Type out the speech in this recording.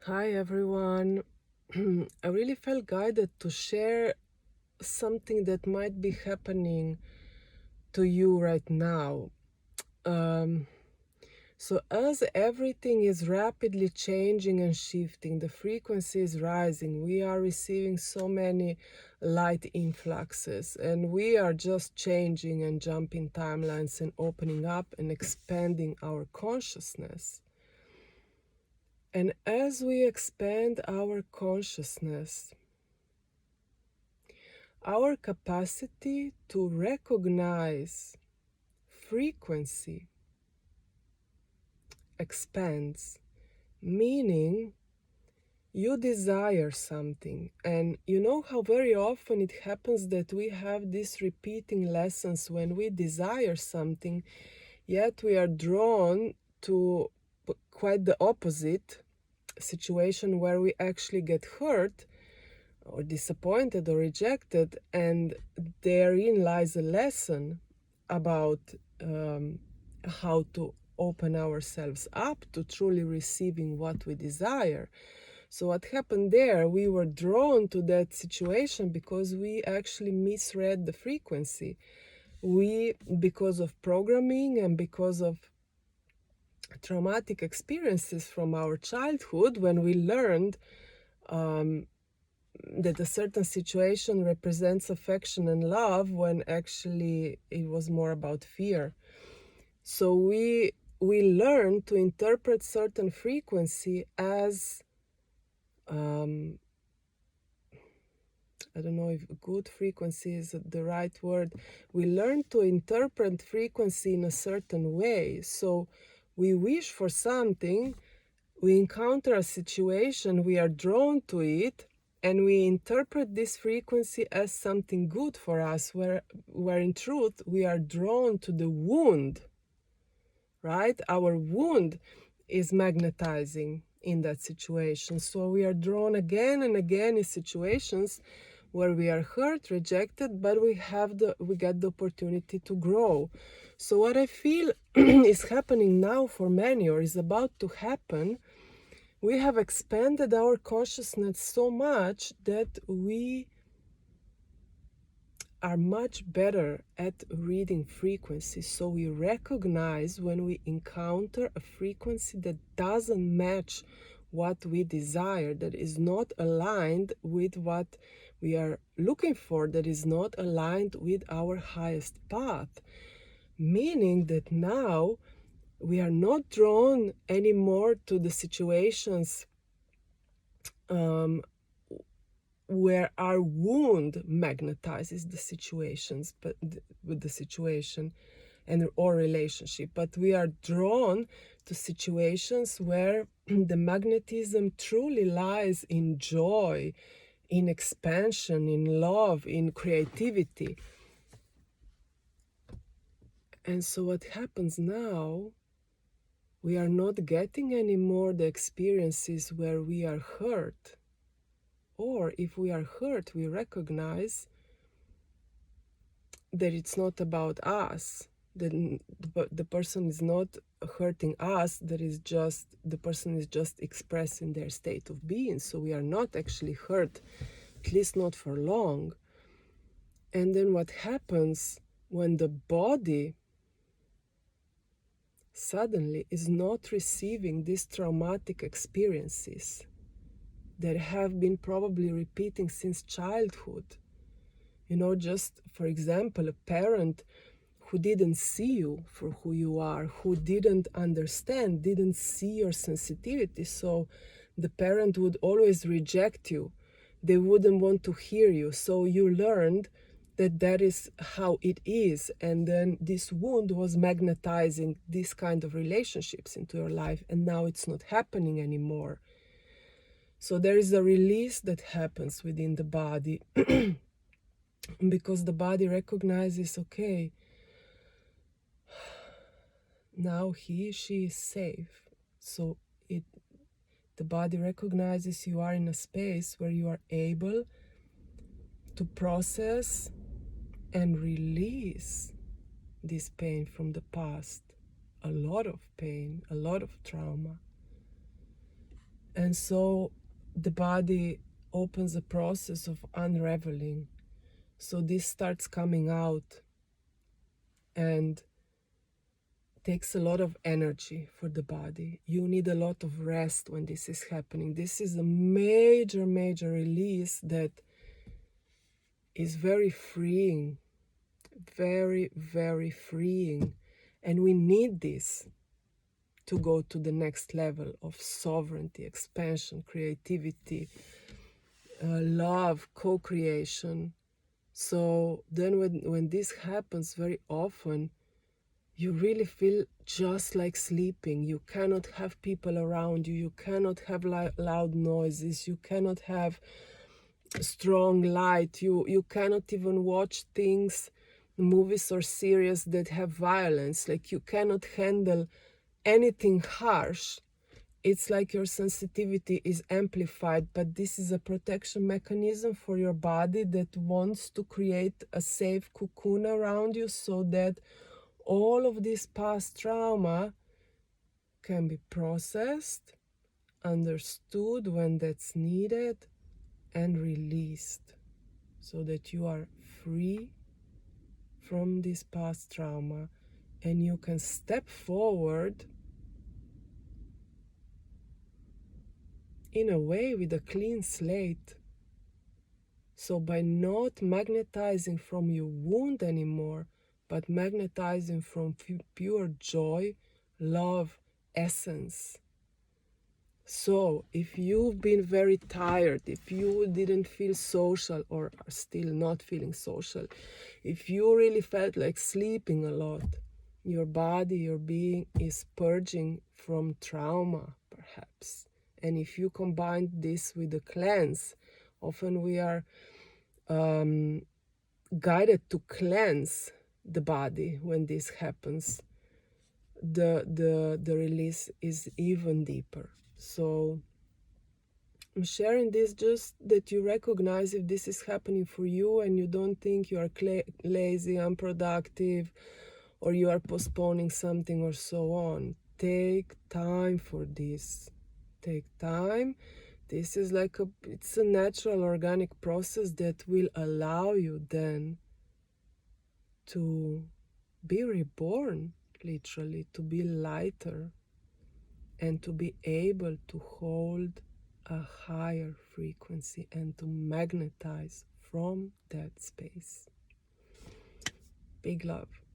Hi everyone. I really felt guided to share something that might be happening to you right now. Um, so, as everything is rapidly changing and shifting, the frequency is rising. We are receiving so many light influxes, and we are just changing and jumping timelines and opening up and expanding our consciousness. And as we expand our consciousness, our capacity to recognize frequency expands, meaning you desire something. And you know how very often it happens that we have these repeating lessons when we desire something, yet we are drawn to quite the opposite situation where we actually get hurt or disappointed or rejected, and therein lies a lesson about how to open ourselves up to truly receiving what we desire. So what happened there, we were drawn to that situation because we actually misread the frequency. We, because of programming and because of traumatic experiences from our childhood, when we learned that a certain situation represents affection and love, when actually it was more about fear. So we learn to interpret certain frequency as I don't know if good frequency is the right word. We learn to interpret frequency in a certain way. So we wish for something, we encounter a situation, we are drawn to it, and we interpret this frequency as something good for us, where in truth we are drawn to the wound, right? Our wound is magnetizing in that situation. So we are drawn again and again in situations where we are hurt, rejected, but we get the opportunity to grow. So what I feel is happening now for many, or is about to happen, we have expanded our consciousness so much that we are much better at reading frequencies. So we recognize when we encounter a frequency that doesn't match what we desire, that is not aligned with what we are looking for, that is not aligned with our highest path. Meaning that now we are not drawn anymore to the situations where our wound magnetizes the situations, but with the situation and or relationship, but we are drawn to situations where the magnetism truly lies in joy, in expansion, in love, in creativity. And so what happens now, we are not getting anymore the experiences where we are hurt. Or if we are hurt, we recognize that it's not about us, that the person is not hurting us, that is just the person is just expressing their state of being. So we are not actually hurt, at least not for long. And then what happens when the body suddenly is not receiving these traumatic experiences that have been probably repeating since childhood? You know, just for example, a parent who didn't see you for who you are, who didn't understand, didn't see your sensitivity. So the parent would always reject you. They wouldn't want to hear you. So you learned that that is how it is. And then this wound was magnetizing these kind of relationships into your life. And now it's not happening anymore. So there is a release that happens within the body because the body recognizes, okay, now she is safe. So the body recognizes you are in a space where you are able to process and release this pain from the past. A lot of pain, a lot of trauma. And And so the body opens a process of unraveling. So this starts coming out and takes a lot of energy for the body. You need a lot of rest when this is happening. This is a major, major release that is very freeing, very, very freeing. And we need this to go to the next level of sovereignty, expansion, creativity, love, co-creation. So then when this happens very often, you really feel just like sleeping. You cannot have people around you. You cannot have loud noises. You cannot have strong light. You cannot even watch things, movies or series that have violence. Like you cannot handle anything harsh. It's like your sensitivity is amplified, but this is a protection mechanism for your body that wants to create a safe cocoon around you so that all of this past trauma can be processed, understood when that's needed, and released so that you are free from this past trauma and you can step forward in a way with a clean slate. So by not magnetizing from your wound anymore, but magnetizing from pure joy, love, essence. So if you've been very tired, if you didn't feel social or are still not feeling social, if you really felt like sleeping a lot, your body, your being is purging from trauma, perhaps. And if you combine this with a cleanse, often we are guided to cleanse the body when this happens. The release is even deeper. So I'm sharing this just that you recognize if this is happening for you and you don't think you are lazy, unproductive, or you are postponing something or so on. Take time for this. Take time. This is like it's a natural organic process that will allow you then to be reborn, literally, to be lighter and to be able to hold a higher frequency and to magnetize from that space. Big love.